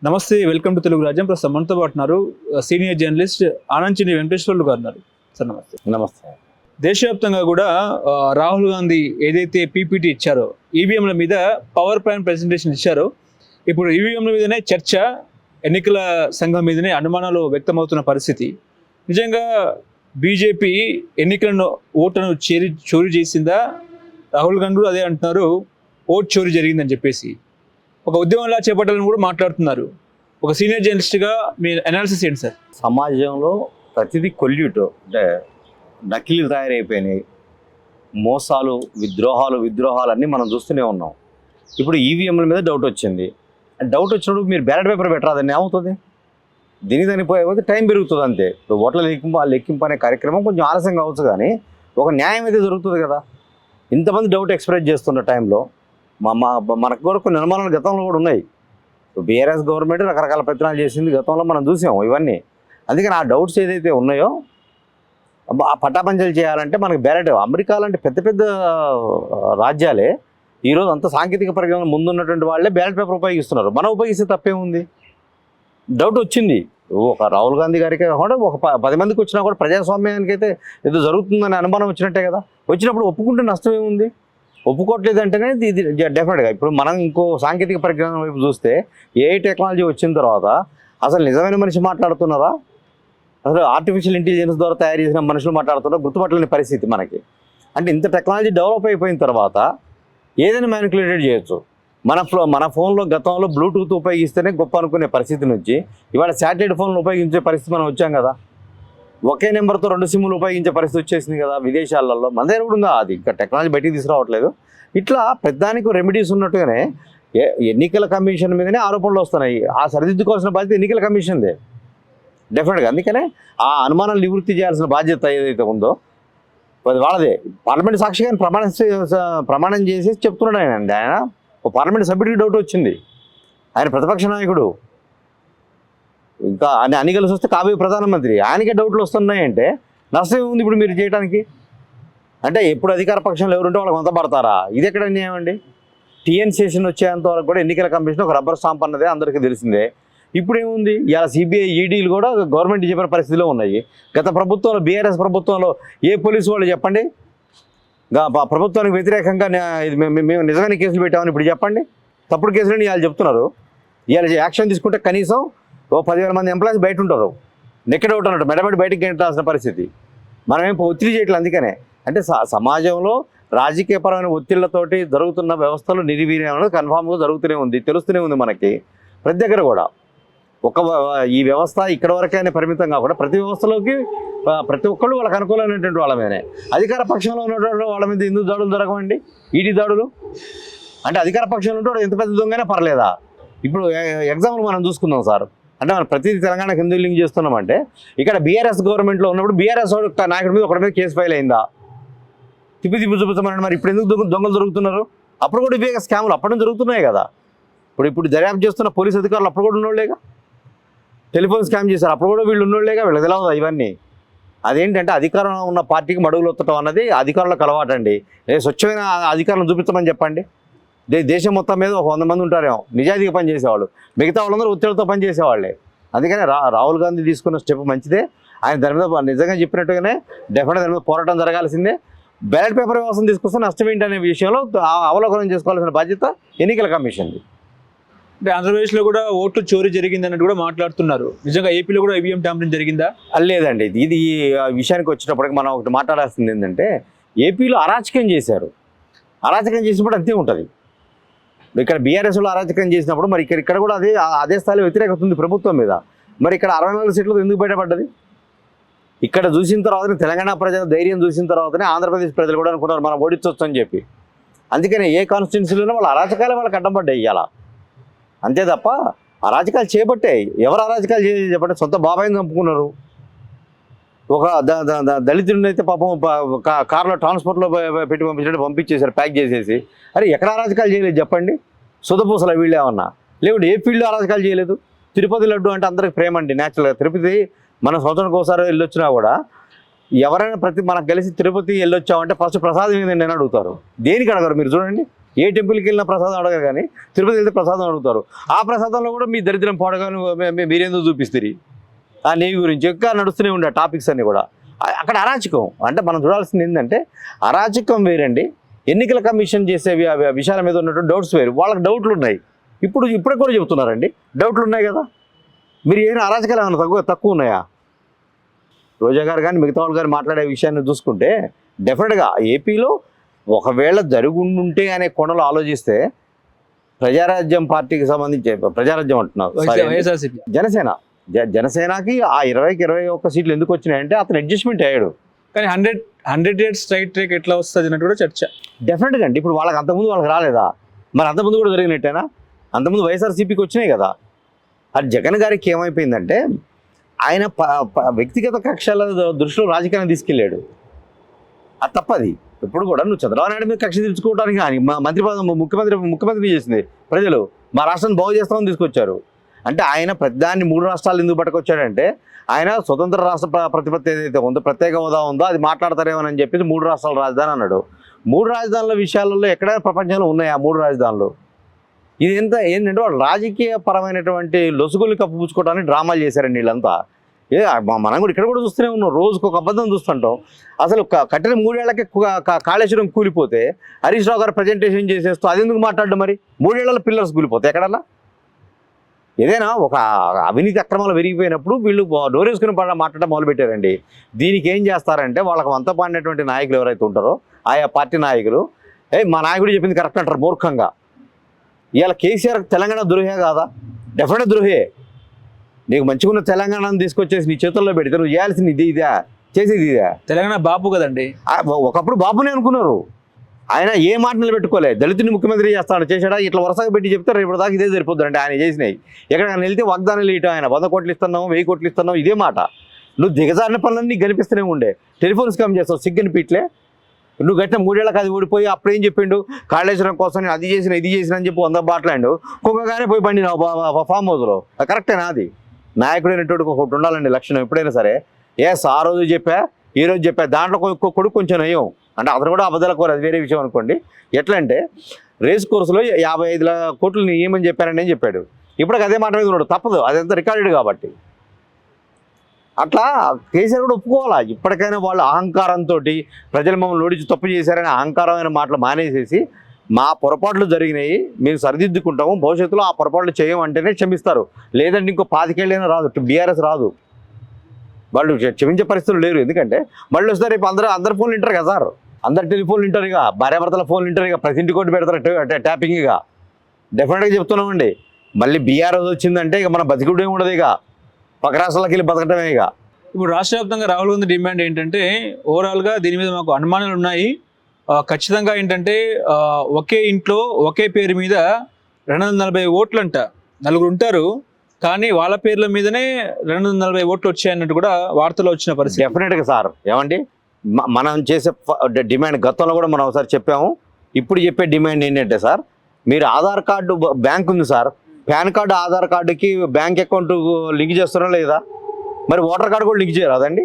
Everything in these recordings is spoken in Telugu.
నమస్తే, వెల్కమ్ టు తెలుగు రాజ్యం. ప్రస్తుతం మనతో పాటు ఉన్నారు సీనియర్ జర్నలిస్ట్ ఆనంచిని వెంకటేశ్వర్లు గారు ఉన్నారు. సార్ నమస్తే. నమస్తే. దేశవ్యాప్తంగా కూడా రాహుల్ గాంధీ ఏదైతే పీపీటీ ఇచ్చారో, ఈవీఎంల మీద పవర్ పాయింట్ ప్రెజెంటేషన్ ఇచ్చారో, ఇప్పుడు ఈవీఎంల మీదనే చర్చ, ఎన్నికల సంఘం మీదనే అనుమానాలు వ్యక్తమవుతున్న పరిస్థితి. నిజంగా బీజేపీ ఎన్నికలను ఓట్లను చోరీ చేసిందా? రాహుల్ గాంధీ కూడా అదే అంటున్నారు, ఓట్ చోరీ జరిగిందని చెప్పేసి. ఒక ఉద్యమంలా చేపట్టాలని కూడా మాట్లాడుతున్నారు. ఒక సీనియర్ జర్నలిస్ట్గా మీ అనాలిసిస్ ఏంటి సార్? సమాజంలో ప్రతిదీ కొల్యూటు, అంటే నకిలీ తయారైపోయినాయి. మోసాలు, విద్రోహాలు అన్నీ మనం చూస్తూనే ఉన్నాం. ఇప్పుడు ఈవీఎంల మీద డౌట్ వచ్చింది. డౌట్ వచ్చినప్పుడు మీరు బ్యాలెట్ పేపర్ పెట్టరాదని ఏమవుతుంది? దీని పోతే టైం పెరుగుతుంది అంతే. ఇప్పుడు ఓట్ల లెక్కింపు అనే కార్యక్రమం కొంచెం ఆలస్యం కావచ్చు, కానీ ఒక న్యాయం అయితే జరుగుతుంది కదా. ఇంతమంది డౌట్ ఎక్స్ప్రెస్ చేస్తున్న టైంలో మనకు కూడా కొన్ని అనుమానాలు గతంలో కూడా ఉన్నాయి. బీఆర్ఎస్ గవర్నమెంట్ రకరకాల ప్రయత్నాలు చేసింది గతంలో, మనం చూసాం ఇవన్నీ. అందుకని ఆ డౌట్స్ ఏదైతే ఉన్నాయో ఆ పటాపంచలు చేయాలంటే మనకు బ్యాలెట్, అమెరికా లాంటి పెద్ద పెద్ద రాజ్యాలే ఈరోజు అంత సాంకేతిక పరిజ్ఞానం ముందున్నటువంటి వాళ్ళే బ్యాలెట్ పేపర్ ఉపయోగిస్తున్నారు. మనం ఉపయోగిస్తే తప్పేముంది? డౌట్ వచ్చింది. ఒక రాహుల్ గాంధీ గారికి కాకుండా ఒక 10 మందికి వచ్చినా కూడా ప్రజాస్వామ్యానికి అయితే ఏదో జరుగుతుందని అనుమానం వచ్చినట్టే కదా. వచ్చినప్పుడు ఒప్పుకుంటే నష్టం ఏముంది? ఒప్పుకోవట్లేదు అంటేనే ఇది డెఫినెట్గా. ఇప్పుడు మనం ఇంకో సాంకేతిక పరిజ్ఞానం వైపు చూస్తే ఏఐ టెక్నాలజీ వచ్చిన తర్వాత అసలు నిజమైన మనిషి మాట్లాడుతున్నారా, అసలు ఆర్టిఫిషియల్ ఇంటెలిజెన్స్ ద్వారా తయారు చేసిన మనుషులు మాట్లాడుతున్నారా గుర్తుపట్టలేని పరిస్థితి మనకి. అంటే ఇంత టెక్నాలజీ డెవలప్ అయిపోయిన తర్వాత ఏదైనా మ్యానిపులేటెడ్ చేయొచ్చు. మన ఫోన్లో గతంలో బ్లూటూత్ ఉపయోగిస్తేనే గొప్ప అనుకునే పరిస్థితి నుంచి ఇవాళ శాటిలైట్ ఫోన్లు ఉపయోగించే పరిస్థితి మనం వచ్చాం కదా. ఒకే నెంబర్తో 2 సిమ్లు ఉపయోగించే పరిస్థితి వచ్చేసింది కదా విదేశాలలో. మన దగ్గర కూడా ఉందా అది? ఇంకా టెక్నాలజీ బయటికి తీసుకురావట్లేదు. ఇట్లా పెద్దానికి రెమెడీస్ ఉన్నట్టుగానే ఎన్నికల కమిషన్ మీదనే ఆరోపణలు వస్తున్నాయి. ఆ సరిదిద్దుకోవాల్సిన బాధ్యత ఎన్నికల కమిషన్దే డెఫినెట్గా. అందుకనే ఆ అనుమానాలు నివృత్తి చేయాల్సిన బాధ్యత ఏదైతే ఉందో అది వాళ్ళదే. పార్లమెంట్ సాక్షిగా ప్రమాణం చేసి చెప్తున్నాడు ఆయన ఒక పార్లమెంట్ సభ్యుడికి డౌట్ వచ్చింది. ఆయన ప్రతిపక్ష నాయకుడు, ఇంకా అన్ని కలిసి వస్తే కాబోయే ప్రధానమంత్రి, ఆయనకే డౌట్లు వస్తున్నాయంటే నష్టం ఏముంది ఇప్పుడు మీరు చేయడానికి? అంటే ఎప్పుడు అధికార పక్షంలో ఎవరుంటే వాళ్ళకి వంత పడతారా? ఇది ఎక్కడ అన్యాయం అండి? టీఎన్ సెషన్ వచ్చేంత వరకు కూడా ఎన్నికల కమిషన్ ఒక రబ్బర్ స్టాంప్ అన్నదే అందరికీ తెలిసిందే. ఇప్పుడు ఏముంది? ఇలా సిబిఐ, ఈడీలు కూడా గవర్నమెంట్ చెప్పిన పరిస్థితిలో ఉన్నాయి. గత ప్రభుత్వంలో, బీఆర్ఎస్ ప్రభుత్వంలో ఏ పోలీసు వాళ్ళు చెప్పండి ప్రభుత్వానికి వ్యతిరేకంగా మేము నిజమైన కేసులు పెట్టామని ఇప్పుడు చెప్పండి. తప్పుడు కేసులని ఇవాళ చెప్తున్నారు. ఇవాళ యాక్షన్ తీసుకుంటే కనీసం 10,000 మంది ఎంప్లాయీస్ బయట ఉంటారు. నెక్కడ అవుట్ అన్నట్టు మెడబడి బయటికి గెంటాల్సిన పరిస్థితి. మనమేం ఒత్తిడి చేయట్లేదు. అందుకనే అంటే సమాజంలో రాజకీయపరమైన ఒత్తిళ్లతోటి జరుగుతున్న వ్యవస్థలు నిర్వీర్యం అనేది కన్ఫామ్గా జరుగుతూనే ఉంది, తెలుస్తూనే ఉంది మనకి ప్రతి దగ్గర కూడా. ఈ వ్యవస్థ ఇక్కడ వరకైనా పరిమితం కాకుండా ప్రతి వ్యవస్థలోకి ప్రతి ఒక్కళ్ళు వాళ్ళకి అనుకూలమైనటువంటి వాళ్ళ మీదనే. అధికార పక్షంలో ఉన్నటువంటి వాళ్ళ మీద ఎందుకు దాడులు జరగవండి? ఈడీ దాడులు అంటే అధికార పక్షంలో ఉంటే ఎంత పెద్ద దొంగైనా పర్లేదా? ఇప్పుడు ఎగ్జాంపుల్ మనం చూసుకుందాం సార్. అంటే మనం ప్రతి తెలంగాణకు ఎందుకు లింక్ చేస్తున్నామంటే, ఇక్కడ బీఆర్ఎస్ గవర్నమెంట్లో ఉన్నప్పుడు బీఆర్ఎస్ నాయకుడి మీద ఒకటి మీద కేసు ఫైల్ అయిందా? తిప్పి చూపించమని. మరి ఇప్పుడు ఎందుకు దొంగలు దొరుకుతున్నారు? అప్పుడు కూడా ఇవే స్కాములు అప్పటి నుంచి జరుగుతున్నాయి కదా. ఇప్పుడు దర్యాప్తు చేస్తున్న పోలీసు అధికారులు అప్పుడు కూడా ఉన్నోళ్ళేగా. టెలిఫోన్ స్కామ్ చేశారు, అప్పుడు కూడా వీళ్ళు ఉన్నోళ్ళేగా. వీళ్ళకి తెలవదా ఇవన్నీ? అదేంటంటే అధికారంలో ఉన్న పార్టీకి మడుగులు ఒత్తడం అన్నది అధికారులకు అలవాటండి. స్వచ్ఛమైన అధికారులను చూపించమని చెప్పండి. దేశం మొత్తం మీద ఒక 100 మంది ఉంటారేమో నిజాయితీగా పనిచేసేవాళ్ళు, మిగతా వాళ్ళందరూ ఒత్తిడితో పనిచేసేవాళ్ళే. అందుకని రాహుల్ గాంధీ తీసుకున్న స్టెప్ మంచిదే. ఆయన దాని మీద నిజంగా చెప్పినట్టుగానే డెఫినెట్గా దాని మీద పోరాటం జరగాల్సిందే. బ్యాలెట్ పేపర్ వ్యవస్థను తీసుకొస్తే నష్టం ఏంటనే విషయంలో అవలోకనం చేసుకోవాల్సిన బాధ్యత ఎన్నికల కమిషన్ది. అంటే ఆంధ్రప్రదేశ్లో కూడా ఓట్లు చోరీ జరిగిందన్నట్టు కూడా మాట్లాడుతున్నారు. నిజంగా ఏపీలో కూడా ఈవీఎం ట్యాంపరింగ్ జరిగిందా? లేదండి. ఇది విషయానికి వచ్చేటప్పటికి మనం ఒకటి మాట్లాడాల్సింది ఏంటంటే, ఏపీలో అరాచకం చేశారు. అరాచకం చేసినప్పుడు అంతే ఉంటుంది. ఇక్కడ బీఆర్ఎస్లో అరాచకం చేసినప్పుడు మరి ఇక్కడ కూడా అదే స్థాయిలో వ్యతిరేకత ఉంది ప్రభుత్వం మీద. మరి ఇక్కడ 64 సీట్లు ఎందుకు బయటపడ్డది? ఇక్కడ చూసిన తర్వాతనే తెలంగాణ ప్రజల ధైర్యం చూసిన తర్వాతనే ఆంధ్రప్రదేశ్ ప్రజలు కూడా అనుకున్నారు మనం ఓడించవచ్చు అని చెప్పి. అందుకని ఏ కాన్స్టిట్యున్సీలోనూ వాళ్ళ అరాచకాలే వాళ్ళకి అడ్డం పడ్డాయి ఇవాళ. అంతే తప్ప అరాచకాలు చేపట్టే ఎవరు అరాచకాలు చేపట్టే? సొంత బాబాయిని చంపుకున్నారు. ఒక దళితుడిని అయితే పాపం కార్లో ట్రాన్స్పోర్ట్లో పెట్టి పంపించినట్టు పంపించేశారు, ప్యాక్ చేసేసి. అరే ఎక్కడ అరాచకాలు చేయలేదు చెప్పండి? సుధపూసల వీళ్ళు ఏమన్నా లేకుంటే ఏ ఫీల్డ్లో అరాచకాలు చేయలేదు? తిరుపతి లడ్డు అంటే అందరికి ప్రేమ అండి. న్యాచురల్గా తిరుపతి మన సంవత్సరానికి ఒకసారి వెళ్ళొచ్చినా కూడా ఎవరైనా మనకు కలిసి తిరుపతి వెళ్ళొచ్చామంటే ఫస్ట్ ప్రసాదం ఏంటండి అని అడుగుతారు. దేనికి అడగరు? మీరు చూడండి, ఏ టెంపుల్కి వెళ్ళినా ప్రసాదం అడగరు కానీ తిరుపతి వెళ్తే ప్రసాదం అడుగుతారు. ఆ ప్రసాదంలో కూడా మీ దరిద్రం పాడగాను మీరేందో చూపిస్తారు. ఆ నెయ్యి గురించి ఇంకా నడుస్తూనే ఉండే టాపిక్స్ అన్నీ కూడా. అక్కడ అరాచకం అంటే మనం చూడాల్సింది ఏంటంటే అరాచకం వేరండి, ఎన్నికల కమిషన్ చేసే విషయాల మీద ఉన్నటువంటి డౌట్స్ వేరు. వాళ్ళకి డౌట్లు ఉన్నాయి, ఇప్పుడే కూడా చెబుతున్నారండి డౌట్లు ఉన్నాయి కదా. మీరు ఏమైనా అరాచకాలు ఏమైనా తక్కువ ఉన్నాయా? రోజా గారు కానీ మిగతా వాళ్ళు కానీ మాట్లాడే విషయాన్ని చూసుకుంటే డెఫినెట్గా ఏపీలో ఒకవేళ జరుగుండుంటే అనే కోణంలో ఆలోచిస్తే ప్రజారాజ్యం పార్టీకి సంబంధించి ప్రజారాజ్యం అంటున్నారు వైఎస్ఆర్సీపీ జనసేనకి ఆ 20కి 21 సీట్లు ఎందుకు వచ్చినాయంటే అతను అడ్జస్ట్మెంట్ అయ్యాడు. కానీ 100 డేట్ స్ట్రైట్ ట్రేక్ ఎట్లా వస్తుంది అన్నట్టు కూడా చర్చ. డెఫినెట్గా అండి. ఇప్పుడు వాళ్ళకి అంతకుముందు వాళ్ళకి రాలేదా? మరి అంతకుముందు కూడా జరిగినట్టేనా? అంతకుముందు వైఎస్ఆర్సీపీకి వచ్చినాయి కదా. అది జగన్ గారికి ఏమైపోయిందంటే ఆయన వ్యక్తిగత కక్షల దృష్టిలో రాజకీయాన్ని తీసుకెళ్ళాడు. అది తప్పది. ఇప్పుడు కూడా నువ్వు చంద్రబాబు నాయుడు మీద కక్ష తీర్చుకోవడానికి కానీ ముఖ్యమంత్రి చేసింది ప్రజలు, మా రాష్ట్రాన్ని బాగు చేస్తామని తీసుకొచ్చారు. అంటే ఆయన ప్రధాన్ని 3 రాష్ట్రాలు ఎందుకు పట్టుకొచ్చాడంటే ఆయన స్వతంత్ర రాష్ట్ర ప్రతిపత్తి ఏదైతే ఉందో, ప్రత్యేక హోదా ఉందో అది మాట్లాడతారేమని చెప్పేసి 3 రాష్ట్రాల రాజధాని అన్నాడు. 3 రాజధానుల విషయాలలో ఎక్కడైనా ప్రపంచంలో ఉన్నాయా 3 రాజధానులు? ఇది ఏంటంటే వాళ్ళు రాజకీయ పరమైనటువంటి లొసుగులు కప్పుపుచ్చుకోవడానికి డ్రామాలు చేశారండి వీళ్ళంతా. మనం కూడా ఇక్కడ కూడా చూస్తూనే ఉన్నాం, రోజుకు ఒక అబద్ధం చూస్తుంటాం. అసలు కట్టిన 3 ఏళ్లకే కాళేశ్వరం కూలిపోతే హరీష్ రావు గారు ప్రజెంటేషన్ చేసేస్తూ అది ఎందుకు మాట్లాడడం? మరి 3 ఏళ్ల పిల్లర్స్ కూలిపోతే ఎక్కడన్నా? ఏదైనా ఒక అవినీతి అక్రమాలు పెరిగిపోయినప్పుడు వీళ్ళు డోరేసుకుని మాట్లాడడం మొదలుపెట్టారండి. దీనికి ఏం చేస్తారంటే వాళ్ళకి వంత పాడినటువంటి నాయకులు ఎవరైతే ఉంటారో ఆయా పార్టీ నాయకులు, మా నాయకుడు చెప్పింది కరెక్ట్ అంటారు మూర్ఖంగా. ఇవాళ కేసీఆర్ తెలంగాణ ద్రోహే కాదా? డెఫినెట్ ద్రోహే. నీకు మంచిగా తెలంగాణను తీసుకొచ్చేసి నీ చేతుల్లో పెడితే నువ్వు చేయాల్సింది ఇదే, చేసేది ఇదే. తెలంగాణ బాబు కదండి. ఒకప్పుడు బాబునే అనుకున్నారు. ఆయన ఏ మాట నిలబెట్టుకోలే. దళితుని ముఖ్యమంత్రి చేస్తాడు, చేశాడా? ఇట్లా వరుసగా పెట్టి చెప్తే రేపు దాకా ఇదే సరిపోద్దు అంటే ఆయన చేసినాయి. ఎక్కడికైనా వెళ్తే వాగ్దానాలు ఇయటం, ఆయన 100 కోట్లు ఇస్తున్నావు, 1000 కోట్లు ఇస్తున్నావు, ఇదే మాట. నువ్వు దిగజారిన పనులన్నీ కనిపిస్తూనే ఉండే. టెలిఫోన్ స్కామ్ చేస్తావు, సిగ్గని పీట్లే. నువ్వు గట్టిన 3 ఏళ్ళకి అది ఓడిపోయి అప్పుడేం చెప్పిండు? కాళేశ్వరం కోసం నేను అది చేసిన ఇది చేసిన అని చెప్పి 100 బాట్లాడు. కుక్కగానే పోయి బండి ఫామ్ హౌస్లో. కరెక్టేనా? అది నాయకుడైనటువంటి ఒకటి ఉండాలండి లక్షణం ఎప్పుడైనా సరే. ఆ రోజు చెప్పా, ఈ రోజు చెప్పా, దాంట్లో కొడుకు కొంచెం నయం అంటే అతను కూడా అబద్ధాల కోరు, అది వేరే విషయం అనుకోండి. ఎట్లా అంటే రేస్ కోర్సులో 55 కోట్లు ఏమని చెప్పానని నేను చెప్పాడు. ఇప్పటికి అదే మాట మీద ఉన్నాడు. తప్పదు, అదంతా రికార్డెడ్ కాబట్టి. అట్లా కేసీఆర్ కూడా ఒప్పుకోవాలా. ఇప్పటికైనా వాళ్ళు అహంకారంతో ప్రజలు మమ్మల్ని ఓడించి తప్పు చేశారని అహంకారమైన మాటలు మానేసేసి మా పొరపాట్లు జరిగినాయి, మేము సరిదిద్దుకుంటాము, భవిష్యత్తులో ఆ పొరపాట్లు చేయమంటేనే క్షమిస్తారు. లేదంటే ఇంకో 25 ఏళ్ళైనా రాదు, బీఆర్ఎస్ రాదు. వాళ్ళు క్షమించే పరిస్థితులు లేరు. ఎందుకంటే మళ్ళీ వస్తారు రేపు అందరు ఫోన్లు వింటారు కదా సార్, అందరు టెలిఫోన్లు వింటారు, ఇక భార్యాభర్తల ఫోన్లు వింటారు, ఇక ప్రతి ఇంటి కోటి పెడతారు ట్యాపింగ్. ఇక డెఫినెట్గా చెప్తున్నామండి, మళ్ళీ బీఆర్ఎస్ వచ్చిందంటే ఇక మన బతికుడే ఉండదు, ఇక పక్క రాష్ట్రాలకు వెళ్ళి బతకటమే. ఇక ఇప్పుడు రాష్ట్ర వ్యాప్తంగా రాహుల్ గాంధీ డిమాండ్ ఏంటంటే ఓవరాల్గా దీని మీద మాకు అనుమానాలు ఉన్నాయి, ఖచ్చితంగా ఏంటంటే ఒకే ఇంట్లో ఒకే పేరు మీద 240 ఓట్లు అంట, 4 ఉంటారు కానీ వాళ్ళ పేర్ల మీదనే 240 ఓట్లు వచ్చాయన్నట్టు కూడా వార్తలు వచ్చిన పరిస్థితి. డెఫినెట్గా సార్. ఏమండి, మనం చేసే డిమాండ్ గతంలో కూడా మనం ఒకసారి చెప్పాము, ఇప్పుడు చెప్పే డిమాండ్ ఏంటంటే సార్, మీరు ఆధార్ కార్డు బ్యాంక్ ఉంది సార్, పాన్ కార్డు ఆధార్ కార్డుకి బ్యాంక్ అకౌంట్ లింక్ చేస్తారా లేదా? మరి ఓటర్ కార్డు కూడా లింక్ చేయరాదండి?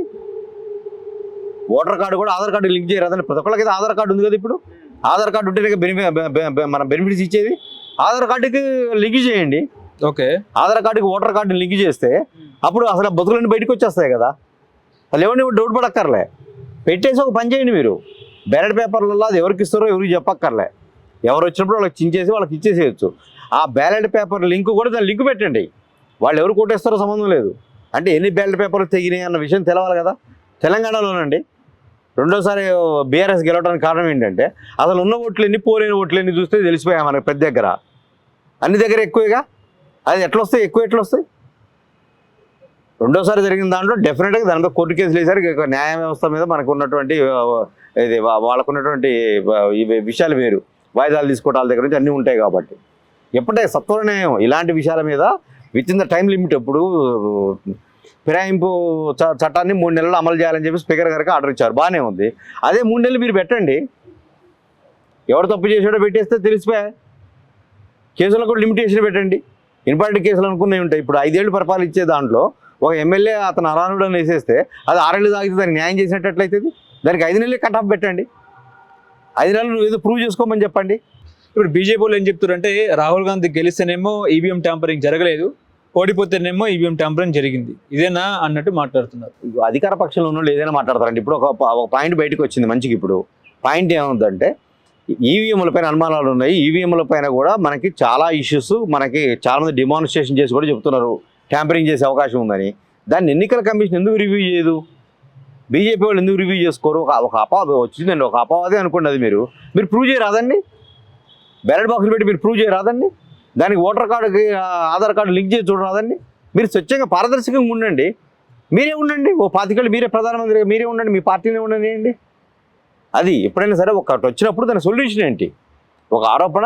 ఓటర్ కార్డు కూడా ఆధార్ కార్డు లింక్ చేయరాదండి? ప్రతి ఒక్కళ్ళకైతే ఆధార్ కార్డు ఉంది కదా. ఇప్పుడు ఆధార్ కార్డు ఉంటేనే మనం బెనిఫిట్స్ ఇచ్చేది. ఆధార్ కార్డుకి లింక్ చేయండి. ఓకే, ఆధార్ కార్డుకి ఓటర్ కార్డుని లింక్ చేస్తే అప్పుడు అసలు బతుకులన్నీ బయటకు వచ్చేస్తాయి కదా. అసలు ఎవరిని డౌట్ పడక్కర్లే, పెట్టేసి ఒక పని చేయండి. మీరు బ్యాలెట్ పేపర్లలో అది ఎవరికి ఇస్తారో ఎవరికి చెప్పక్కర్లే, ఎవరు వచ్చినప్పుడు వాళ్ళకి చించేసి వాళ్ళకి ఇచ్చేసేయచ్చు. ఆ బ్యాలెట్ పేపర్ లింక్ కూడా దాని లింక్ పెట్టండి. వాళ్ళు ఎవరు కొట్టేస్తారో సంబంధం లేదు. అంటే ఎన్ని బ్యాలెట్ పేపర్లు తెగినాయి అన్న విషయం తెలవాలి కదా. తెలంగాణలోనండి రెండోసారి బీఆర్ఎస్ గెలవడానికి కారణం ఏంటంటే అసలు ఉన్న ఓట్లు ఎన్ని, పోలేని ఓట్లు ఎన్ని చూస్తే తెలిసిపోయా మనకి. ప్రతి దగ్గర అన్ని దగ్గర ఎక్కువగా, అది ఎట్లా వస్తాయి, ఎక్కువ ఎట్లా వస్తాయి? రెండోసారి జరిగిన దాంట్లో డెఫినెట్గా దాంట్లో కోర్టు కేసులు వేసారు. న్యాయ వ్యవస్థ మీద మనకు ఉన్నటువంటి ఇది వాళ్ళకున్నటువంటి విషయాలు వేరు, వాయిదాలు తీసుకోవటాల దగ్గర నుంచి అన్నీ ఉంటాయి కాబట్టి ఎప్పుడైతే సత్వర న్యాయం ఇలాంటి విషయాల మీద with in the time limit ఎప్పుడు ఫిరాయింపు చట్టాన్ని 3 నెలలు అమలు చేయాలని చెప్పి స్పీకర్ గారికి ఆర్డర్ ఇచ్చారు. బాగానే ఉంది. అదే 3 నెలలు మీరు పెట్టండి. ఎవరు తప్పు చేసాడో పెట్టేస్తే తెలిసిపోయా. కేసులకు కూడా లిమిటేషన్ పెట్టండి. ఇంపార్టెంట్ కేసులు అనుకునే ఉంటాయి. ఇప్పుడు 5 ఏళ్ళు పరిపాలించే దాంట్లో ఒక ఎమ్మెల్యే అతను అరానుడు అని వేసేస్తే అది 6 ఏళ్ళు తాగితే దానికి న్యాయం చేసినట్లయితుంది. దానికి 5 నెలలే కట్ ఆఫ్ పెట్టండి. 5 నెలలు నువ్వు ఏదో ప్రూవ్ చేసుకోమని చెప్పండి. ఇప్పుడు బీజేపీ వాళ్ళు ఏం చెప్తారంటే రాహుల్ గాంధీ గెలిస్తేనేమో ఈవీఎం ట్యాంపరింగ్ జరగలేదు, ఓడిపోతేనేమో ఈవీఎం ట్యాంపరింగ్ జరిగింది, ఇదేనా అన్నట్టు మాట్లాడుతున్నారు. అధికార పక్షంలో ఉన్న వాళ్ళు ఏదైనా మాట్లాడతారండి. ఇప్పుడు ఒక పాయింట్ బయటకు వచ్చింది మంచిగా. ఇప్పుడు పాయింట్ ఏముందంటే ఈవీఎంల పైన అనుమానాలు ఉన్నాయి. ఈవీఎంల పైన కూడా మనకి చాలా ఇష్యూస్, మనకి చాలా మంది డిమాన్స్ట్రేషన్ చేసి కూడా చెప్తున్నారు ట్యాంపరింగ్ చేసే అవకాశం ఉందని. దాన్ని ఎన్నికల కమిషన్ ఎందుకు రివ్యూ చేయదు? బీజేపీ వాళ్ళు ఎందుకు రివ్యూ చేసుకోరు? ఒక అపవాదం వచ్చిందండి, ఒక అపవాదే అనుకోండి. అది మీరు ప్రూవ్ చేయరాదండి? బ్యాలెట్ బాక్సులు పెట్టి మీరు ప్రూవ్ చేయరాదండి? దానికి ఓటర్ కార్డుకి ఆధార్ కార్డు లింక్ చేసి చూడరాదండి? మీరు స్వచ్ఛంగా పారదర్శకంగా ఉండండి. మీరే ఉండండి, ఓ 25 ఏళ్ళు మీరే ప్రధానమంత్రిగా మీరే ఉండండి, మీ పార్టీనే ఉండండి. అది ఎప్పుడైనా సరే ఒకటి వచ్చినప్పుడు దాని సొల్యూషన్ ఏంటి? ఒక ఆరోపణ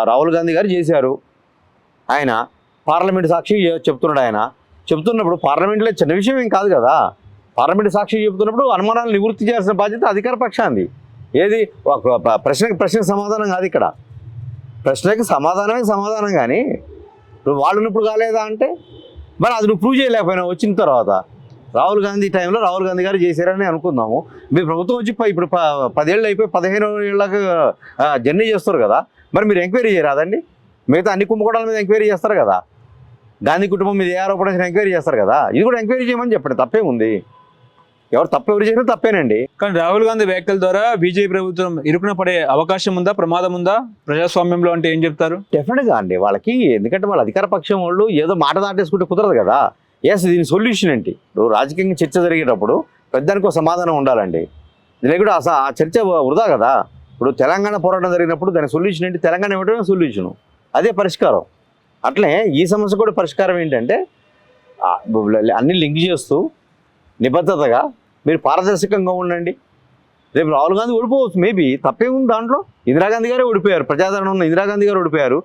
రాహుల్ గాంధీ గారు చేశారు, ఆయన పార్లమెంట్ సాక్షి చెప్తున్నాడు. ఆయన చెప్తున్నప్పుడు పార్లమెంట్లో చిన్న విషయం ఏం కాదు కదా. పార్లమెంట్ సాక్షి చెప్తున్నప్పుడు అనుమానాలు నివృత్తి చేయాల్సిన బాధ్యత అధికార పక్షాంది. ఏది ఒక ప్రశ్నకు సమాధానం కాదు ఇక్కడ. ప్రశ్నకి సమాధానమే సమాధానం. కానీ నువ్వు వాళ్ళు ఉన్నప్పుడు కాలేదా అంటే మరి అది నువ్వు ప్రూవ్ చేయలేకపోయినా వచ్చిన తర్వాత. రాహుల్ గాంధీ టైంలో రాహుల్ గాంధీ గారు చేశారని అనుకుందాము. మీ ప్రభుత్వం వచ్చి ఇప్పుడు 10 ఏళ్ళు అయిపోయి 15 ఏళ్ళకి జర్నీ చేస్తారు కదా. మరి మీరు ఎంక్వైరీ చేయరాదండి? మిగతా అన్ని కుంభకోణాల మీద ఎంక్వైరీ చేస్తారు కదా. గాంధీ కుటుంబం మీద ఏ ఆరోపణ ఎంక్వైరీ చేస్తారు కదా. ఇది కూడా ఎంక్వైరీ చేయమని చెప్పండి, తప్పేముంది? ఎవరు చేసినా తప్పేనండి. కానీ రాహుల్ గాంధీ వ్యాఖ్యల ద్వారా బీజేపీ ప్రభుత్వం ఇరుకున పడే అవకాశం ఉందా, ప్రమాదం ఉందా ప్రజాస్వామ్యంలో అంటే ఏం చెప్తారు? డెఫినెట్గా అండి వాళ్ళకి. ఎందుకంటే వాళ్ళ అధికార పక్షం వాళ్ళు ఏదో మాట దాటేసుకుంటే కుదరదు కదా. ఎస్, దీని సొల్యూషన్ ఏంటి? ఇప్పుడు రాజకీయంగా చర్చ జరిగేటప్పుడు పెద్దానికి ఒక సమాధానం ఉండాలండి. లేకుండా ఆ చర్చ వృధా కదా. ఇప్పుడు తెలంగాణ పోరాటం జరిగినప్పుడు దాని సొల్యూషన్ ఏంటి? తెలంగాణ ఇవ్వడమే సొల్యూషను, అదే పరిష్కారం. అట్లే ఈ సమస్య కూడా పరిష్కారం ఏంటంటే అన్ని లింక్ చేస్తూ నిబద్ధతగా మీరు పారదర్శకంగా ఉండండి. రేపు రాహుల్ గాంధీ ఓడిపోవచ్చు, మేబీ తప్పేముంది దాంట్లో. ఇందిరాగాంధీ గారే ఓడిపోయారు, ప్రజాదరణ ఉన్న ఇందిరాగాంధీ గారు ఓడిపోయారు,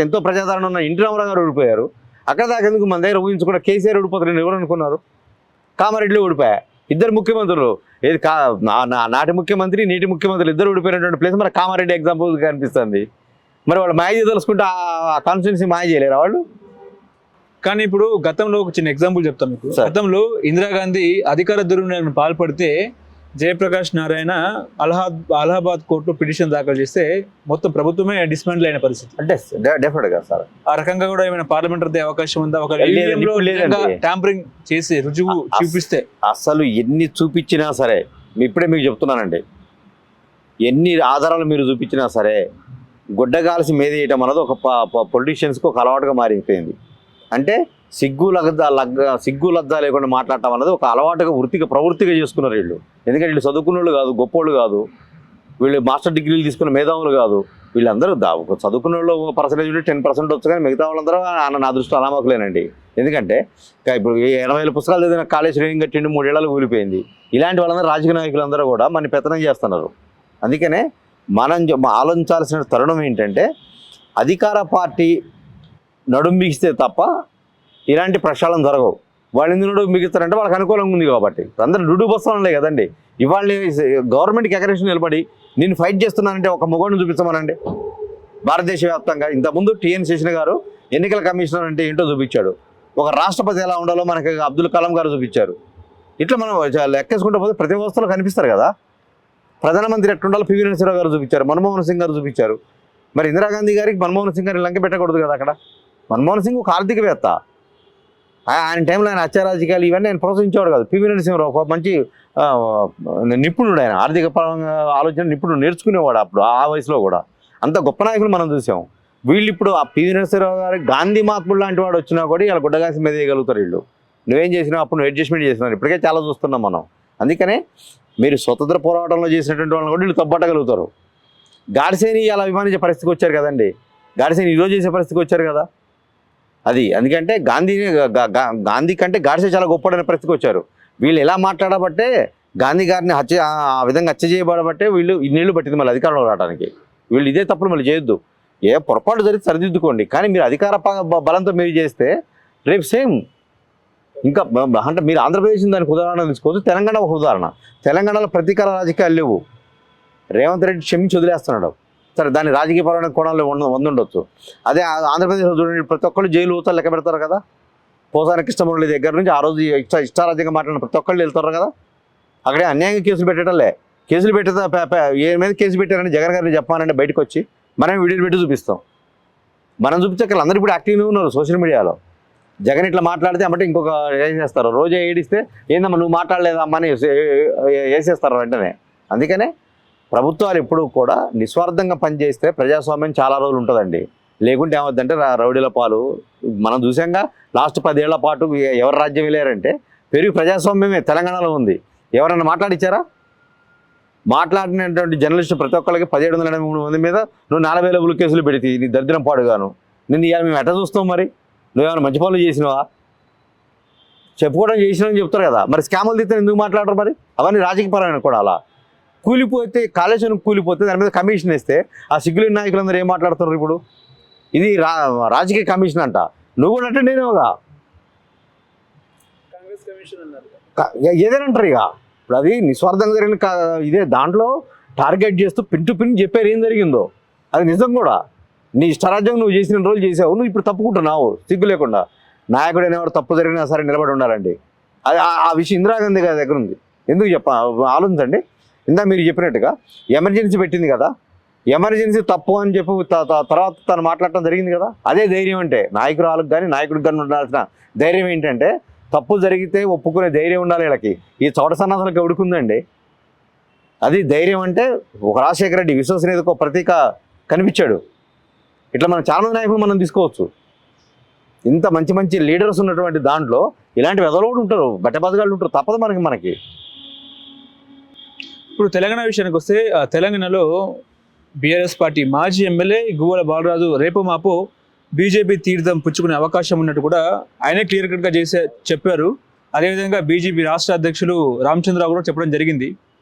ఎంతో ప్రజాదరణ ఉన్న ఎన్టీ రామారావు గారు ఓడిపోయారు. అక్కడ దాకా ఎందుకు మన దగ్గర ఊహించుకుంటే కేసీఆర్ ఓడిపోతారని ఎవరు అనుకున్నారు? కామారెడ్డిలో ఓడిపోయా. ఇద్దరు ముఖ్యమంత్రులు, ఏది నాటి ముఖ్యమంత్రి నేటి ముఖ్యమంత్రులు ఇద్దరు ఓడిపోయినటువంటి ప్లేస్ మన కామారెడ్డి ఎగ్జాంపుల్ కనిపిస్తుంది. మరి వాళ్ళు మాయ తెలుసుకుంటే ఆ కాన్స్టిట్యున్సీ మాయ చేయలేరా వాళ్ళు? కానీ ఇప్పుడు గతంలో ఒక చిన్న ఎగ్జాంపుల్ చెప్తాను మీకు. గతంలో ఇందిరాగాంధీ అధికార దుర్వినియోగం పాల్పడితే జయప్రకాష్ నారాయణ అలహాబాద్ కోర్టులో పిటిషన్ దాఖలు చేస్తే మొత్తం ప్రభుత్వమే డిస్మాంటిల్ అయిన పరిస్థితి. అంటే డెఫినెట్ గా సార్ ఆ రకంగా కూడా ఏమైనా పార్లమెంట్ రద్దే అవకాశం ఉందా? ఒక ట్యాంపరింగ్ చేసి రుజువు చూపిస్తే అసలు ఎన్ని చూపించినా సరే, ఇప్పుడే మీకు చెప్తున్నానండి, ఎన్ని ఆధారాలు మీరు చూపించినా సరే గుడ్డగాల్సి మీద వేయటం అన్నది ఒక పొలిటీషియన్స్కి ఒక అలవాటుగా మారిపోయింది. అంటే సిగ్గు లజ్జా లేకుండా మాట్లాడటం అన్నది ఒక అలవాటుగా ప్రవృత్తిగా చేసుకున్నారు వీళ్ళు. ఎందుకంటే వీళ్ళు చదువుకున్న వాళ్ళు కాదు, గొప్పోళ్ళు కాదు, వీళ్ళు మాస్టర్ డిగ్రీలు తీసుకున్న మేధావులు కాదు. వీళ్ళందరూ చదువుకున్న వాళ్ళు పర్సెంటేజ్ 10% వచ్చు, కానీ మిగతా వాళ్ళందరూ నా దృష్టిలో అనామకులేనండి. ఎందుకంటే ఇప్పుడు 80,000 పుస్తకాలు చదివిన కాలేజ్ రేంజ్ కట్టిండి 3 ఏళ్ళకు కూలిపోయింది. ఇలాంటి వాళ్ళందరూ రాజకీయ నాయకులందరూ కూడా మన పెత్తనం చేస్తున్నారు. అందుకనే మనం ఆలోచించాల్సిన తరుణం ఏంటంటే అధికార పార్టీ నడుం బిగిస్తే తప్ప ఇలాంటి ప్రక్షాళన జరగవు. వాళ్ళు ఎందుకు నడుము బిగిస్తారంటే వాళ్ళకి అనుకూలంగా ఉంది కాబట్టి. అందరూ డుడ్డు బస్తాలే కదండి. ఇవాళ గవర్నమెంట్కి ఎగరేషన్ నిలబడి నేను ఫైట్ చేస్తున్నానంటే ఒక మొగోడిని చూపించమనండి. భారతదేశ వ్యాప్తంగా ఇంతకుముందు టీఎన్ శేషన్ గారు ఎన్నికల కమిషనర్ అంటే ఏంటో చూపించాడు. ఒక రాష్ట్రపతి ఎలా ఉండాలో మనకి అబ్దుల్ కలాం గారు చూపించారు. ఇట్లా మనం లెక్కేసుకుంటే పోతే ప్రతి వ్యవస్థలో కనిపిస్తారు కదా. ప్రధానమంత్రి ఎట్లుండాలో పివి నరసింహరావు గారు చూపించారు, మన్మోహన్ సింగ్ గారు చూపించారు. మరి ఇందిరాగాంధీ గారికి మన్మోహన్ సింగ్ గారిని లంక పెట్టకూడదు కదా. అక్కడ మన్మోహన్ సింగ్ ఒక ఆర్థికవేత్త, ఆయన టైంలో ఆయన హత్య రాజకీయాలు ఇవన్నీ ఆయన ప్రోత్సహించేవాడు కాదు. పివి నరసింహరావు ఒక మంచి నిపుణుడు, ఆయన ఆర్థిక పరంగా ఆలోచన నిపుణుడు, నేర్చుకునేవాడు అప్పుడు ఆ వయసులో కూడా. అంత గొప్ప నాయకులు మనం చూసాం. వీళ్ళు ఇప్పుడు ఆ పివి నరసింహరావు గారు గాంధీ మహాత్ముడు లాంటి వాడు వచ్చినా కూడా ఇలా గుడ్డగాసి మీద వేయగలుగుతారు వీళ్ళు. నువ్వేం చేసినావు అప్పుడు నువ్వు అడ్జస్ట్మెంట్ చేసినావు, ఇప్పటికే చాలా చూస్తున్నాం మనం. అందుకనే మీరు స్వతంత్ర పోరాటంలో చేసినటువంటి వాళ్ళని కూడా వీళ్ళు తప్పట్టగలుగుతారు. గాడ్సేని అలా అభిమానించే పరిస్థితికి వచ్చారు కదండి. గాడ్సేని ఈరోజు చేసే పరిస్థితికి వచ్చారు కదా. అది ఎందుకంటే గాంధీ కంటే గాడ్సే చాలా గొప్పడనే పరిస్థితికి వచ్చారు. వీళ్ళు ఎలా మాట్లాడబట్టే గాంధీ గారిని ఆ విధంగా హత్య చేయబడబట్టే వీళ్ళు ఇన్నేళ్ళు పట్టింది మళ్ళీ అధికారంలో రావడానికి. వీళ్ళు ఇదే తప్పులు మళ్ళీ చేయొద్దు. ఏ పొరపాటు జరిగి సరిదిద్దుకోండి. కానీ మీరు అధికార బలంతో మీరు చేస్తే రేపు సేమ్ ఇంకా అంటే మీరు ఆంధ్రప్రదేశ్ దానికి ఉదాహరణ తీసుకోవచ్చు. తెలంగాణ ఒక ఉదాహరణ. తెలంగాణలో ప్రతీకార రాజకీయాలు లేవు. రేవంత్ రెడ్డి క్షమించి వదిలేస్తున్నాడు. సరే, దాని రాజకీయపరమైన కోణాలు వందుండొచ్చు. అదే ఆంధ్రప్రదేశ్లో చూడండి, ప్రతి ఒక్కళ్ళు జైలు ఊతాలు లెక్క పెడతారు కదా. పోసాని కృష్ణమురళి దగ్గర నుంచి ఆ రోజు ఇష్టారాజ్యంగా మాట్లాడిన ప్రతి ఒక్కళ్ళు వెళ్తారు కదా. అక్కడే అన్యాయంగా కేసులు పెట్టడంలే. కేసులు పెట్టే ఏ మీద కేసు పెట్టారని జగన్ గారిని చెప్పానంటే బయటకు వచ్చి మనం వీడియోలు పెట్టి చూపిస్తాం. మనం చూపించాక అందరూ ఇప్పుడు యాక్టివ్గా ఉన్నారు సోషల్ మీడియాలో. జగన్ ఇట్లా మాట్లాడితే అంటే ఇంకొక వేసేస్తారు. రోజే ఏడిస్తే ఏందమ్మా నువ్వు మాట్లాడలేదమ్మా అని వేసేస్తారు వెంటనే. అందుకనే ప్రభుత్వాలు ఎప్పుడూ కూడా నిస్వార్థంగా పనిచేస్తే ప్రజాస్వామ్యం చాలా రోజులు ఉంటుందండి. లేకుంటే ఏమవుద్దంటే రౌడీల పాలు. మనం చూసాంగా లాస్ట్ 10 ఏళ్ల పాటు ఎవరు రాజ్యం వెళ్ళారంటే పెరిగి ప్రజాస్వామ్యమే తెలంగాణలో ఉంది. ఎవరన్నా మాట్లాడిచ్చారా? మాట్లాడినటువంటి జర్నలిస్టు ప్రతి ఒక్కరికి 1783 మంది మీద నువ్వు 40,000 కేసులు పెడితే నీ దరిద్రం పాడుగాను. నిన్ను ఇవాళ మేము ఎట్లా చూస్తాం? మరి నువ్వేమైనా మంచి పనులు చేసినావా? చెప్పుకోవడం చేసినావని చెప్తారు కదా. మరి స్కాములు తీస్తే ఎందుకు మాట్లాడరు? మరి అవన్నీ రాజకీయపరమైన కూడా. అలా కూలిపోతే కాళేశ్వరం కూలిపోతే దాని మీద కమిషన్ వేస్తే ఆ సిగ్గులేని నాయకులందరూ ఏం మాట్లాడుతున్నారు ఇప్పుడు? ఇది రాజకీయ కమిషన్ అంట. నువ్వు కూడా అంటే నేనేగా ఏదైనా అంటారు. ఇక ఇప్పుడు అది నిస్వార్థంగా జరిగిన ఇదే దాంట్లో టార్గెట్ చేస్తూ పిన్ టు పిన్ చెప్పారు ఏం జరిగిందో. అది నిజం కూడా. నీ ఇష్టరాజ్యం నువ్వు చేసిన రోజులు చేసావు, నువ్వు ఇప్పుడు తప్పుకుంటున్నావు సిగ్గు లేకుండా. నాయకుడు అనేవాడు తప్పు జరిగినా సరే నిలబడి ఉండాలండి. అది ఆ విషయం ఇందిరాగాంధీ గారి దగ్గర ఉంది. ఎందుకు ఆలోచించండి. ఇందా మీరు చెప్పినట్టుగా ఎమర్జెన్సీ పెట్టింది కదా, ఎమర్జెన్సీ తప్పు అని చెప్పి తర్వాత తను మాట్లాడటం జరిగింది కదా. అదే ధైర్యం అంటే నాయకురాలకు కానీ నాయకుడికి కానీ ఉండాల్సిన ధైర్యం ఏంటంటే తప్పు జరిగితే ఒప్పుకునే ధైర్యం ఉండాలి వీళ్ళకి. ఈ చోట సన్నాసాలకు ఎవడుకుందండి? అది ధైర్యం అంటే ఒక రాజశేఖర రెడ్డి విశ్వసనీయతకు ఒక ప్రతీక కనిపించాడు. ఇట్లా మనం చాలా నాయకులు మనం తీసుకోవచ్చు. ఇంత మంచి మంచి లీడర్స్ ఉన్నటువంటి దాంట్లో ఇలాంటి వెదలోడు ఉంటారు, బట్టబాజగాళ్ళు ఉంటారు. తప్పదు మనకి. ఇప్పుడు తెలంగాణ విషయానికి వస్తే తెలంగాణలో బీఆర్ఎస్ పార్టీ మాజీ ఎమ్మెల్యే గువ్వల బాలరాజు రేపు మాపు బీజేపీ తీర్థం పుచ్చుకునే అవకాశం ఉన్నట్టు కూడా ఆయనే క్లియర్ కట్గా చెప్పారు. అదేవిధంగా బీజేపీ రాష్ట్ర అధ్యక్షులు రామచంద్రరావు కూడా చెప్పడం జరిగింది.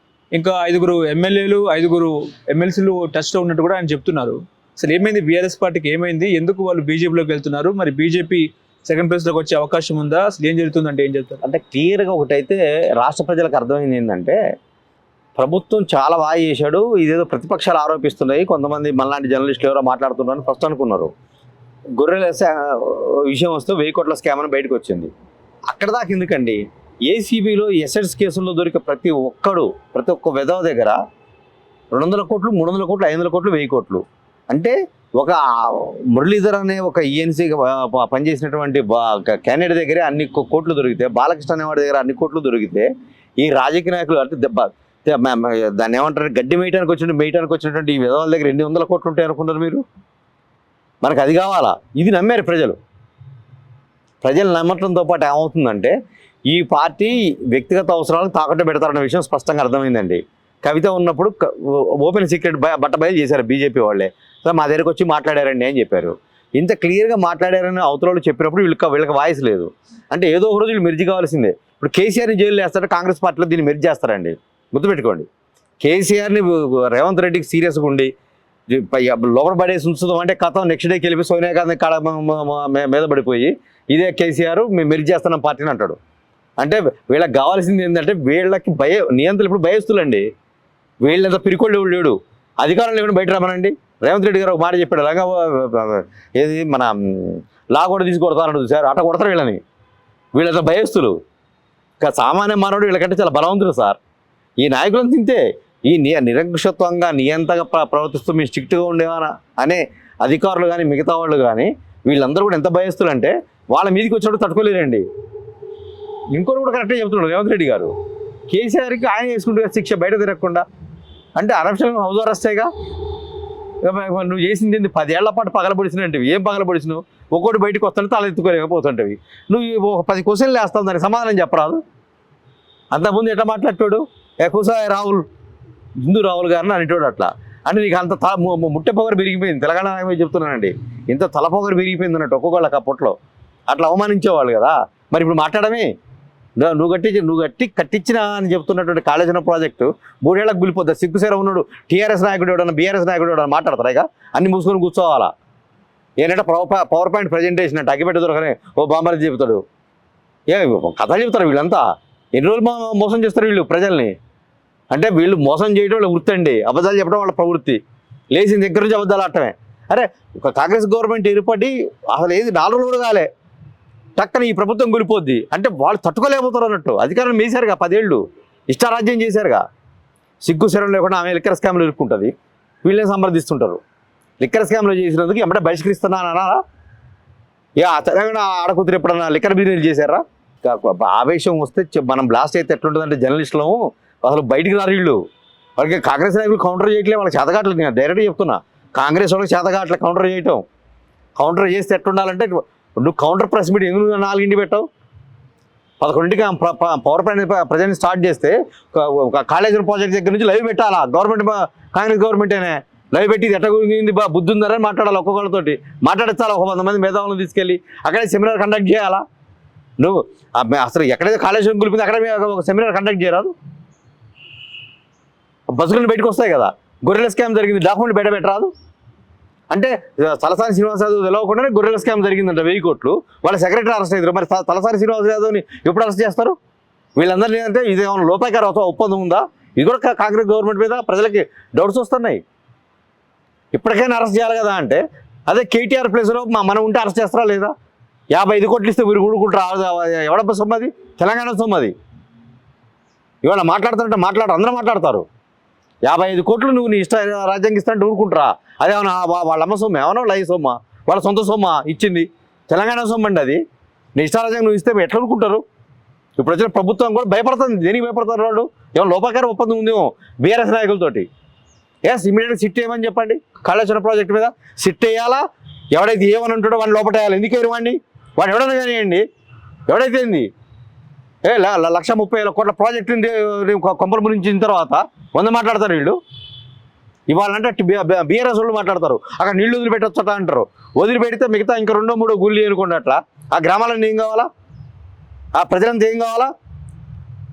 ఇంకా 5 ఎమ్మెల్యేలు 5 ఎమ్మెల్సీలు టచ్లో ఉన్నట్టు కూడా ఆయన చెప్తున్నారు. అసలు ఏమైంది బీఆర్ఎస్ పార్టీకి? ఏమైంది? ఎందుకు వాళ్ళు బీజేపీలోకి వెళ్తున్నారు? మరి బీజేపీ సెకండ్ ప్లేస్లోకి వచ్చే అవకాశం ఉందా? అసలు ఏం జరుగుతుందంటే ఏం చెప్తారు? అంటే క్లియర్గా ఒకటైతే రాష్ట్ర ప్రజలకు అర్థమైంది ఏంటంటే ప్రభుత్వం చాలా బాగా చేశాడు, ఇదేదో ప్రతిపక్షాలు ఆరోపిస్తున్నాయి, కొంతమంది మనలాంటి జర్నలిస్టులు ఎవరో మాట్లాడుతున్నారని ఫస్ట్ అనుకున్నారు. గొర్రెల విషయం వస్తే 1000 కోట్ల స్కామ్ అని బయటకు వచ్చింది. అక్కడ దాకా ఎందుకండి? ఏసీబీలో ఎసెట్స్ కేసుల్లో దొరికే ప్రతి ఒక్క వెధవ దగ్గర 200 కోట్లు 300 కోట్లు 500 కోట్లు 1000 కోట్లు అంటే ఒక మురళీధర్ అనే ఒక ఈఎన్సీ పనిచేసినటువంటి క్యాండిడేట్ దగ్గరే అన్ని కోట్లు దొరికితే, బాలకృష్ణ అనేవాడి దగ్గర అన్ని కోట్లు దొరికితే, ఈ రాజకీయ నాయకులు అంటే దాన్ని ఏమంటారు గడ్డి మేయటానికి వచ్చినటువంటి ఈ విధవాల దగ్గర 200 కోట్లు ఉంటాయి అనుకున్నారు మీరు? మనకు అది కావాలా? ఇది నమ్మారు ప్రజలు నమ్మటంతో పాటు ఏమవుతుందంటే ఈ పార్టీ వ్యక్తిగత అవసరాలను తాకట్టు పెడతారన్న విషయం స్పష్టంగా అర్థమైందండి. కవిత ఉన్నప్పుడు ఓపెన్ సీక్రెట్ బయలు చేశారు బీజేపీ వాళ్ళే. సో మా దగ్గరకు వచ్చి మాట్లాడారండి అని చెప్పారు. ఇంత క్లియర్గా మాట్లాడారని అవతల చెప్పినప్పుడు వీళ్ళకి వాయిస్ లేదు. అంటే ఏదో ఒక రోజు వీళ్ళు మెర్జి కావాల్సిందే. ఇప్పుడు కేసీఆర్ని జైలు వేస్తాడు, కాంగ్రెస్ పార్టీలో దీన్ని మెర్జి చేస్తారండి. గుర్తుపెట్టుకోండి. కేసీఆర్ని రేవంత్ రెడ్డికి సీరియస్గా ఉండి లోపల పడేసి ఉంచుదాం అంటే కథ నెక్స్ట్ డేకి వెళ్ళిపోయి సోనియా గాంధీ కాడ మీద పడిపోయి ఇదే కేసీఆర్ మేము మెర్జి చేస్తున్నాం పార్టీని అంటాడు. అంటే వీళ్ళకి కావాల్సింది ఏంటంటే వీళ్ళకి నియంత్రణ ఇప్పుడు భయస్తులండి. వీళ్ళంత పిరికోళ్ళు లేడు, అధికారం లేకుండా బయట రమ్మనండి. రేవంత్ రెడ్డి గారు ఒక మాట చెప్పాడు, అలాగా ఏది మన లా కూడా తీసుకొడతానంటు సార్, అట్ట కొడతారు వీళ్ళని. వీళ్ళంత భయస్తులు. ఇంకా సామాన్య మానవుడు వీళ్ళకంటే చాలా బలవంతుడు సార్. ఈ నాయకులను తింటే ఈ నిరంకుశత్వంగా నియంతగా ప్రవర్తిస్తూ మీరు స్ట్రిక్ట్గా ఉండేవారా అనే అధికారులు కానీ మిగతా వాళ్ళు కానీ వీళ్ళందరూ కూడా ఎంత భయస్తులు అంటే వాళ్ళ మీదకి వచ్చినప్పుడు తట్టుకోలేరండి. ఇంకోటి కూడా కరెక్ట్గా చెప్తున్నాడు రేవంత్ రెడ్డి గారు, కేసీఆర్కి ఆయన వేసుకుంటే శిక్ష బయట తిరగకుండా అంటే అరెస్ట్గా హౌస్ అరెస్టేగా. నువ్వు చేసింది 10 ఏళ్ల పాటు పగలబొడిచినవి. ఏం పగలబొడిచినావు? ఒక్కోటి బయటకు వస్తుంటే తల ఎత్తుకోలేకపోతుంటవి. నువ్వు ఒక 10 క్వశ్చన్లు వేస్తావు, దానికి సమాధానం చెప్పరాదు? అంతకుముందు ఎట్లా మాట్లాడతాడు? కూసాయి రాహుల్ గారిని అనేటోడు అట్లా. అంటే నీకు అంత ముట్టె పొగరు పెరిగిపోయింది. తెలంగాణ చెప్తున్నానండి, ఇంత తలపొగరు పెరిగిపోయింది అన్నట్టు ఒక్కొక్కళ్ళకి అప్పట్లో. అట్లా అవమానించేవాళ్ళు కదా. మరి ఇప్పుడు మాట్లాడమే నువ్వు కట్టించిన అని చెప్తున్నటువంటి కాళేశ్వరం ప్రాజెక్టు 3 ఏళ్లకు గులిపోద్దా? సిగ్గుసేర ఉన్నాడు టీఆర్ఎస్ నాయకుడు ఎవడన్నా బీఆర్ఎస్ నాయకుడు ఎవడన్నా మాట్లాడతారా? ఇక అన్ని మూసుకొని కూర్చోవాలా? ఏంటంటే పవర్ పాయింట్ ప్రజెంటేషన్ అంటే అగ్గిపెట్టి దొరకనే ఓ బాంబర్ చెబుతాడు. కథలు చెబుతారు వీళ్ళంతా. ఎన్ని రోజులు మోసం చేస్తారు వీళ్ళు ప్రజల్ని? అంటే వీళ్ళు మోసం చేయడం వాళ్ళ వృత్తి అండి, అబద్ధాలు చెప్పడం వాళ్ళ ప్రవృత్తి. లేచిన దగ్గర నుంచి అబద్ధాలు ఆడటమే. అరే ఒక కాంగ్రెస్ గవర్నమెంట్ ఏర్పడి అసలు ఏది 4 రోజులు కూడా కాలే, టక్కన ఈ ప్రభుత్వం కూలిపోద్ది అంటే వాళ్ళు తట్టుకోలేకపోతారు అన్నట్టు. అధికారులు మేసారుగా 10 ఏళ్ళు, ఇష్టారాజ్యం చేశారుగా. సిగ్గు శరం లేకుండా ఆమె లిక్కర్ స్కామ్లు ఇరుక్కుంటుంది, వీళ్ళే సంప్రదిస్తుంటారు. లిక్కర్ స్కామ్లో చేసినందుకు ఎమ్మటే బహిష్కరిస్తున్నా అని అనాలా? తెలంగాణ ఆడకూతురు ఎప్పుడన్నా లిక్కర్ బిజినెస్ చేశారా? ఆవేశం వస్తే మనం బ్లాస్ట్ అయితే ఎట్లుంటుందంటే జర్నలిస్టులు అసలు బయటికి రారు వీళ్ళు. వాళ్ళకి కాంగ్రెస్ నాయకులు కౌంటర్ చేయట్లేదు, వాళ్ళకి చేతగాట్లేదు. నేను డైరెక్ట్గా చెప్తున్నా, కాంగ్రెస్ వాళ్ళకి చేతగాట్లేదు కౌంటర్ చేయటం. కౌంటర్ చేస్తే ఎట్లుండాలంటే, నువ్వు కౌంటర్ ప్రెస్ మీట్ ఎందుకు 4 పెట్టావు? 11కి పవర్ ప్రజెంట్ స్టార్ట్ చేస్తే కాళేశ్వరం ప్రాజెక్ట్ దగ్గర నుంచి లైవ్ పెట్టాలా? గవర్నమెంట్ కాంగ్రెస్ గవర్నమెంటేనే లైవ్ పెట్టి ఎట్లా గురించి బుద్ధి ఉందని మాట్లాడాలి. ఒక్కొక్కరితోటి మాట్లాడించాలి. 100 మంది మేధావులను తీసుకెళ్ళి అక్కడే సెమినార్ కండక్ట్ చేయాలా? నువ్వు అసలు ఎక్కడైతే కాళేశ్వరం గురిపింది అక్కడ ఒక సెమినార్ కండక్ట్ చేయరాదు? బస్సులను బయటకు వస్తాయి కదా. గొర్రెల స్కామ్ జరిగింది, డాక్యుమెంట్ బయట పెట్టరాదు? అంటే తలసాని శ్రీనివాస్ యాదవ్ తెలవకుండానే గొర్రెల స్కామ్ జరిగిందంట 1000 కోట్లు. వాళ్ళ సెక్రటరీ అరెస్ట్ అయ్యారు. మరి తలసాని శ్రీనివాస్ యాదవ్ని ఎప్పుడు అరెస్ట్ చేస్తారు? వీళ్ళందరినీ అంటే ఇది ఏమైనా లోపాయకార ఒప్పందం ఉందా? ఇది కూడా కాంగ్రెస్ గవర్నమెంట్ మీద ప్రజలకి డౌట్స్ వస్తున్నాయి. ఇప్పటికైనా అరెస్ట్ చేయాలి కదా. అంటే అదే కేటీఆర్ ప్లేస్లో మనం ఉంటే అరెస్ట్ చేస్తారా లేదా? 55 కోట్లు ఇస్తే వీరు కూడుకుంటారు. ఎవడబ్బ సొమ్ము అది? తెలంగాణ సొమ్ము అది. ఇవాళ మాట్లాడుతుంటే అందరూ మాట్లాడతారు. 55 కోట్లు నువ్వు నీ ఇష్ట రాజ్యాంగం ఇస్తాంటే ఊరుకుంటారా? అదేమన్నా వాళ్ళ అమ్మ సొమ్మ, ఏమన్నా లై సొమ్మ, వాళ్ళ సొంత సొమ్మ ఇచ్చింది? తెలంగాణ సొమ్ము అండి అది. నీ ఇష్ట రాజ్యాంగం నువ్వు ఇస్తే ఎట్లా ఊరుకుంటారు? ఇప్పుడు వచ్చిన ప్రభుత్వం కూడా భయపడుతుంది. దేనికి భయపడతారు వాళ్ళు? ఏమన్నా లోపాకార ఒప్పందం ఉందేమో బీఆర్ఎస్ నాయకులతోటి. ఇమీడియట్గా సిట్ వేయమని చెప్పండి. కాళేశ్వరం ప్రాజెక్టు మీద సిట్ వేయాలా? ఎవడైతే ఏమని ఉంటాడో వాడిని లోపటేయాలి. ఎందుకు వేరు వాడిని? వాడు ఎవడన్నా కానివ్వండి, ఎవడైతే ఏంది 1,30,000 కోట్ల ప్రాజెక్టు కొంపల గురించిన తర్వాత 100 మాట్లాడతారు వీళ్ళు. ఇవాళంటే బీఆర్ఎస్ వాళ్ళు మాట్లాడతారు, అక్కడ నీళ్లు వదిలిపెట్టొచ్చట అంటారు. వదిలిపెడితే మిగతా ఇంకా 2-3 గుళ్ళు అనుకోండి. అట్లా ఆ గ్రామాలన్నీ ఏం కావాలా? ఆ ప్రజలంతా ఏం కావాలా?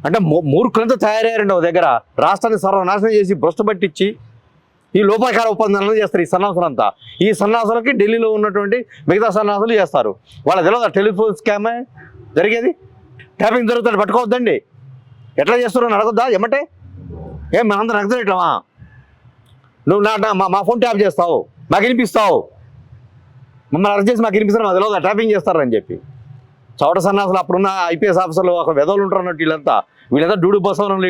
అంటే మూర్ఖులంతా తయారయ్యారండి ఒక దగ్గర. రాష్ట్రాన్ని సర్వనాశనం చేసి భ్రష్టు పట్టించి ఈ లోపాకార ఒప్పందాలను చేస్తారు ఈ సన్నాసులంతా. ఈ సన్నాసులకి ఢిల్లీలో ఉన్నటువంటి మిగతా సన్నాసులు చేస్తారు. వాళ్ళ తెలియదు టెలిఫోన్ స్కామే జరిగేది. ట్యాపింగ్ జరుగుతుంది, పట్టుకోవద్దండి. ఎట్లా చేస్తున్నావు అడగొద్దా? ఏమంటే మనందరం నగదు ఇట్లమా? నువ్వు మా ఫోన్ ట్యాప్ చేస్తావు, మాకు వినిపిస్తావు, మమ్మల్ని అరెస్ట్ చేసి మాకు వినిపిస్తారు, మాకు తెలియదు ట్యాపింగ్ చేస్తారని చెప్పి. చౌట సన్నాసులు అప్పుడున్న ఐపీఎస్ ఆఫీసర్లు ఒక వెధవులు ఉంటారు అన్నట్టు వీళ్ళంతా డూడు బసవనం.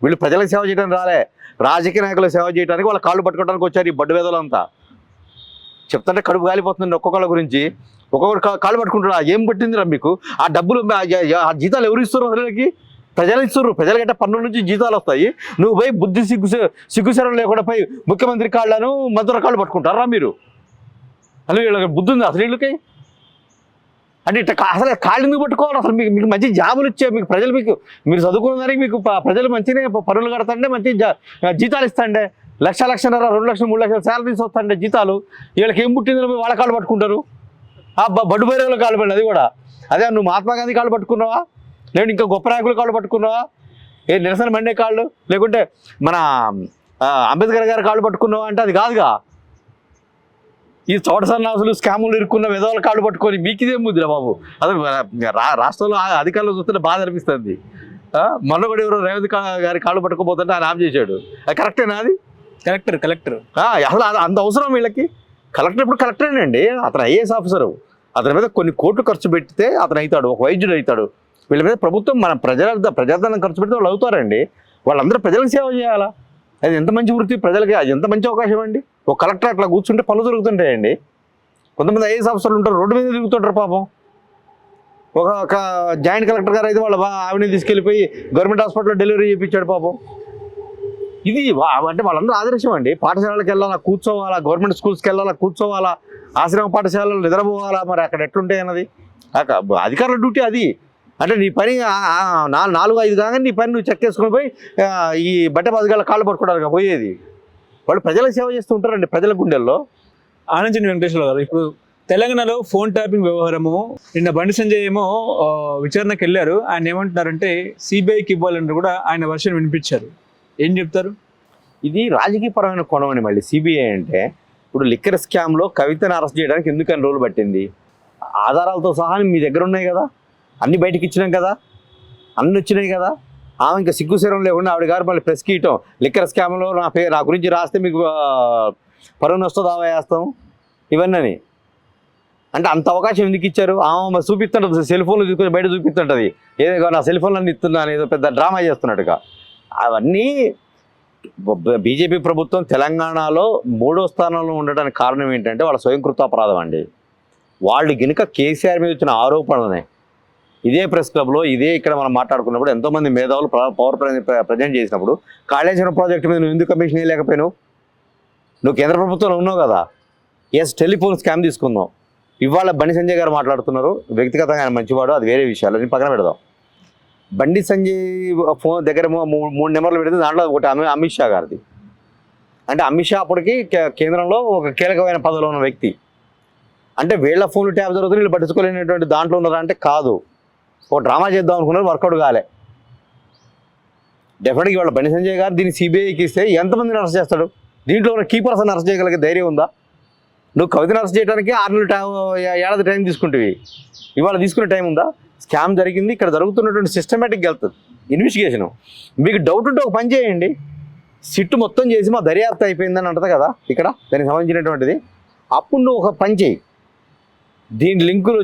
వీళ్ళు ప్రజలకు సేవ చేయడానికి రాలే, రాజకీయ నాయకులకు సేవ చేయడానికి వాళ్ళ కాళ్ళు పట్టుకోవడానికి వచ్చారు ఈ బడ్డు వెధవులంతా. చెప్తుంటే కడుపు గాలిపోతుంది ఒక్కొక్కళ్ళ గురించి. ఒక్కొక్కరు కాళ్ళు పట్టుకుంటున్నా. ఏం పట్టిందిరా మీకు? ఆ డబ్బులు ఆ జీతాలు ఎవరు ఇస్తారు? అసలుకి ప్రజలు ఇస్తారు. ప్రజల గట్ట పన్నుల నుంచి జీతాలు వస్తాయి. నువ్వు పోయి బుద్ధి సిగ్గుసరం లేకుండా పోయి ముఖ్యమంత్రి కాళ్ళను మంత్రుల కాళ్ళు పట్టుకుంటారా మీరు? అసలు వీళ్ళకి బుద్ధి ఉంది అసలు వీళ్ళకి? అంటే ఇట్లా అసలు కాళ్ళు ఎందుకు పట్టుకోవాలి? అసలు మీకు మంచి జాబులు ఇచ్చే మీకు ప్రజలు మీరు చదువుకున్న దానికి మీకు ప్రజలు మంచిగా పనులు కడతాండే, మంచి జీతాలు ఇస్తాండే. 1,00,000, 1,50,000, 2 లక్షలు, 3 లక్షలు శాలరీస్ వస్తాండే జీతాలు. వీళ్ళకి ఏం పుట్టిందో వాళ్ళ కాళ్ళు పట్టుకుంటారు. ఆ బడ్డు బైరవుల కాళ్ళు పడి అది కూడా. అదే నువ్వు మహాత్మా గాంధీ కాళ్ళు పట్టుకున్నావా? లేకుంటే ఇంకా గొప్ప నాయకుల కాళ్ళు పట్టుకున్నావా? నిరసన మండే కాళ్ళు, లేకుంటే మన అంబేద్కర్ గారి కాళ్ళు పట్టుకున్నావా? అంటే అది కాదుగా. ఈ చోట సన్నాసులు స్కాములు ఇరుక్కున్న విధవాల కాళ్ళు పట్టుకొని మీకు ఇదే ముద్ర బాబు. అసలు రాష్ట్రంలో అధికారులు చూస్తుంటే బాధ అనిపిస్తుంది. మొన్న కూడా ఎవరో రేవంత్ గారి కాళ్ళు పట్టుకోపోతుంటే ఆయన ఆఫ్ చేశాడు. అది కరెక్టేనా? అది కలెక్టర్ అసలు అంత అవసరం వీళ్ళకి? కలెక్టర్ ఇప్పుడు కలెక్టరేనండి, అతను ఐఏఎస్ ఆఫీసరు. అతని మీద కొన్ని కోట్లు ఖర్చు పెడితే అతను అవుతాడు, ఒక వైద్యుడు అవుతాడు. వీళ్ళ మీద ప్రభుత్వం మన ప్రజాధనం ఖర్చు పెడితే వాళ్ళు అవుతారండి. వాళ్ళందరూ ప్రజలకు సేవ చేయాలా? అది ఎంత మంచి వృత్తి ప్రజలకి, అది ఎంత మంచి అవకాశం అండి. ఒక కలెక్టర్ అట్లా కూర్చుంటే పనులు దొరుకుతుంటాయండి. కొంతమంది ఐఏఎస్ ఆఫీసర్లు ఉంటారు, రోడ్డు మీద తిరుగుతుంటారు పాపం. ఒక జాయింట్ కలెక్టర్ గారు అయితే వాళ్ళ ఆవిడని తీసుకెళ్ళిపోయి గవర్నమెంట్ హాస్పిటల్లో డెలివరీ చేయించాడు పాపం. ఇది అంటే వాళ్ళందరూ ఆదర్శం అండి. పాఠశాలలకు వెళ్ళాలా, కూర్చోవాలా, గవర్నమెంట్ స్కూల్స్కి వెళ్ళాలా, కూర్చోవాలా, ఆశ్రమ పాఠశాలలో నిద్రపోవాలా. మరి అక్కడ ఎట్లుంటాయి అన్నది అధికారుల డ్యూటీ అది. అంటే నీ పని 4-5 కాగానే నీ పని నువ్వు చెక్కేసుకొని పోయి ఈ బట్ట బతకాల కాళ్ళు పట్టుకోవడానికి పోయేది. వాళ్ళు ప్రజలకు సేవ చేస్తూ ఉంటారండి ప్రజల గుండెల్లో. ఆనంద్ వెంకటేశ్వర గారు, ఇప్పుడు తెలంగాణలో ఫోన్ ట్యాపింగ్ వ్యవహారము నిన్న బండి సంజయ్ ఏమో విచారణకు వెళ్ళారు. ఆయన ఏమంటున్నారంటే సిబిఐకి ఇవ్వాలని కూడా ఆయన వర్షన్ వినిపించారు. ఏం చెప్తారు? ఇది రాజకీయపరమైన కోణం అని. మళ్ళీ సిబిఐ అంటే ఇప్పుడు లిక్కర్ స్కామ్లో కవితను అరెస్ట్ చేయడానికి ఎందుకని రోజులు పట్టింది? ఆధారాలతో సహా మీ దగ్గర ఉన్నాయి కదా, అన్ని బయటకు ఇచ్చినాం కదా, అన్నీ వచ్చినాయి కదా. ఆమె ఇంకా సిగ్గుశరం లేకుండా ఆవిడ గారు మళ్ళీ ప్రెస్కి ఇవ్వటం, లిక్కర్ స్కామ్లో నా గురించి రాస్తే మీకు పరువు నష్టం దావా వేస్తాం ఇవన్నీ. అంటే అంత అవకాశం ఎందుకు ఇచ్చారు? ఆమె చూపిస్తుంటుంది, సెల్ ఫోన్లు తీసుకొని బయట చూపిస్తుంటుంది, ఏదో నా సెల్ ఫోన్లన్నీ ఇస్తున్నాను, ఏదో పెద్ద డ్రామా చేస్తున్నట్టుగా. అవన్నీ బీజేపీ ప్రభుత్వం తెలంగాణలో 3వ స్థానంలో ఉండడానికి కారణం ఏంటంటే వాళ్ళ స్వయంకృతాపరాధం అండి. వాళ్ళు గినుక కేసీఆర్ మీద వచ్చిన ఆరోపణలనే ఇదే ప్రెస్ క్లబ్లో ఇదే ఇక్కడ మనం మాట్లాడుకున్నప్పుడు ఎంతోమంది మేధావులు పవర్ ప్రజెంట్ చేసినప్పుడు కాళేశ్వరం ప్రాజెక్టు మీద నువ్వు ఎందుకు కమిషన్ వేయలేకపోయినావు? నువ్వు కేంద్ర ప్రభుత్వంలో ఉన్నావు కదా. ఎస్, టెలిఫోన్ స్కామ్ తీసుకుందాం. ఇవాళ బండి సంజయ్ గారు మాట్లాడుతున్నారు, వ్యక్తిగతంగా ఆయన మంచివాడు, అది వేరే విషయాలు, అది పక్కన పెడదాం. బండి సంజయ్ ఫోన్ దగ్గర 3 నెంబర్లు పెడితే దాంట్లో ఒకటి అమిత్ షా గారిది. అంటే అమిత్ షా అప్పటికి కేంద్రంలో ఒక కీలకమైన పదవిలో ఉన్న వ్యక్తి. అంటే వీళ్ళ ఫోన్లు ట్యాప్ జరుగుతుంది, వీళ్ళు పట్టించుకోలేనటువంటి దాంట్లో ఉన్నారా అంటే కాదు. ఒక డ్రామా చేద్దాం అనుకున్నారు, వర్కౌట్ కాలే. డెఫినెట్గా ఇవాళ బండి సంజయ్ గారు దీన్ని సిబిఐకి ఇస్తే ఎంతమందిని అరెస్ట్ చేస్తాడు? దీంట్లో ఉన్న కీ పర్సన్ అరెస్ట్ చేయగలిగే ధైర్యం ఉందా? నువ్వు కవితను అరెస్ట్ చేయడానికి 6 నెలలు ఏడాది టైం తీసుకుంటువి, ఇవాళ తీసుకునే టైం ఉందా? స్కామ్ జరిగింది, ఇక్కడ జరుగుతున్నటువంటి సిస్టమేటిక్గా వెళ్తుంది ఇన్వెస్టిగేషను. మీకు డౌట్ ఉంటే ఒక పని చేయండి, సిట్టు మొత్తం చేసి మా దర్యాప్తు అయిపోయిందని అంటది కదా ఇక్కడ దానికి సంబంధించినటువంటిది. అప్పుడు నువ్వు ఒక పని చేయి, దీని లింకులు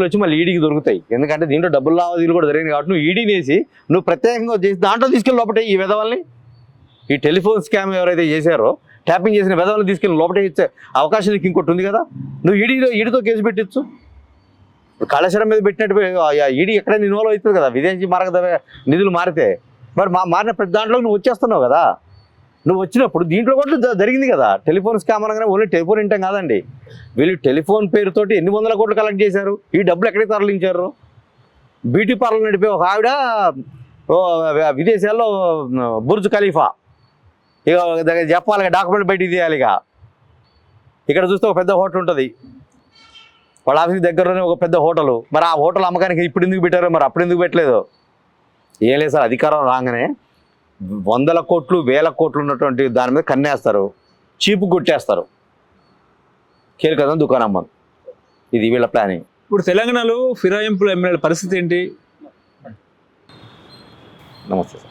వచ్చి మళ్ళీ ఈడీకి దొరుకుతాయి. ఎందుకంటే దీంట్లో డబ్బులు లావాదేవీలు కూడా జరిగింది కాబట్టి నువ్వు ఈడీని వేసి నువ్వు ప్రత్యేకంగా చేసి దాంట్లో తీసుకెళ్ళి లోపటే ఈ విధవల్ని, ఈ టెలిఫోన్ స్కామ్ ఎవరైతే చేశారో ట్యాపింగ్ చేసిన విధవల్ని తీసుకెళ్ళి లోపటే ఇచ్చే అవకాశం నీకు ఇంకోటి ఉంది కదా. నువ్వు ఈడీతో కేసు పెట్టచ్చు. ఇప్పుడు కాళేశ్వరం మీద పెట్టినట్టు ఈడీ ఎక్కడైనా ఇన్వాల్వ్ అవుతుంది కదా, విదేశీ నిధులు మారితే. మరి మారిన ప్రతి దాంట్లో నువ్వు వచ్చేస్తున్నావు కదా. నువ్వు వచ్చినప్పుడు దీంట్లో కూడా జరిగింది కదా టెలిఫోన్ స్కామ్ అనగానే. ఓన్లీ టెలిఫోన్ ఇంటాం కాదండి, వీళ్ళు టెలిఫోన్ పేరుతోటి ఎన్ని వందల కోట్లు కలెక్ట్ చేశారు, ఈ డబ్బులు ఎక్కడికి తరలించారు? బ్యూటీ పార్లర్ నడిపే ఒక ఆవిడ విదేశాల్లో బుర్జ్ ఖలీఫా, ఇక చెప్పాలి డాక్యుమెంట్ బయటికి తీయాలి. ఇక్కడ చూస్తే ఒక పెద్ద హోటల్ ఉంటుంది, వాళ్ళ ఆఫీస్ దగ్గరలోనే ఒక పెద్ద హోటలు. మరి ఆ హోటల్ అమ్మకానికి ఇప్పుడు ఎందుకు పెట్టారో, మరి అప్పుడు ఎందుకు పెట్టలేదు? ఏం లేదు సార్, అధికారం రాగానే 100 కోట్లు 1000 కోట్లు ఉన్నటువంటి దాని మీద కన్నేస్తారు, చీపు కొట్టేస్తారు, కీలకదం దుకాణం. ఇది వీళ్ళ ప్లానింగ్. ఇప్పుడు తెలంగాణలో ఫిరాయింపుల ఎమ్మెల్యేల పరిస్థితి ఏంటి? నమస్తే సార్.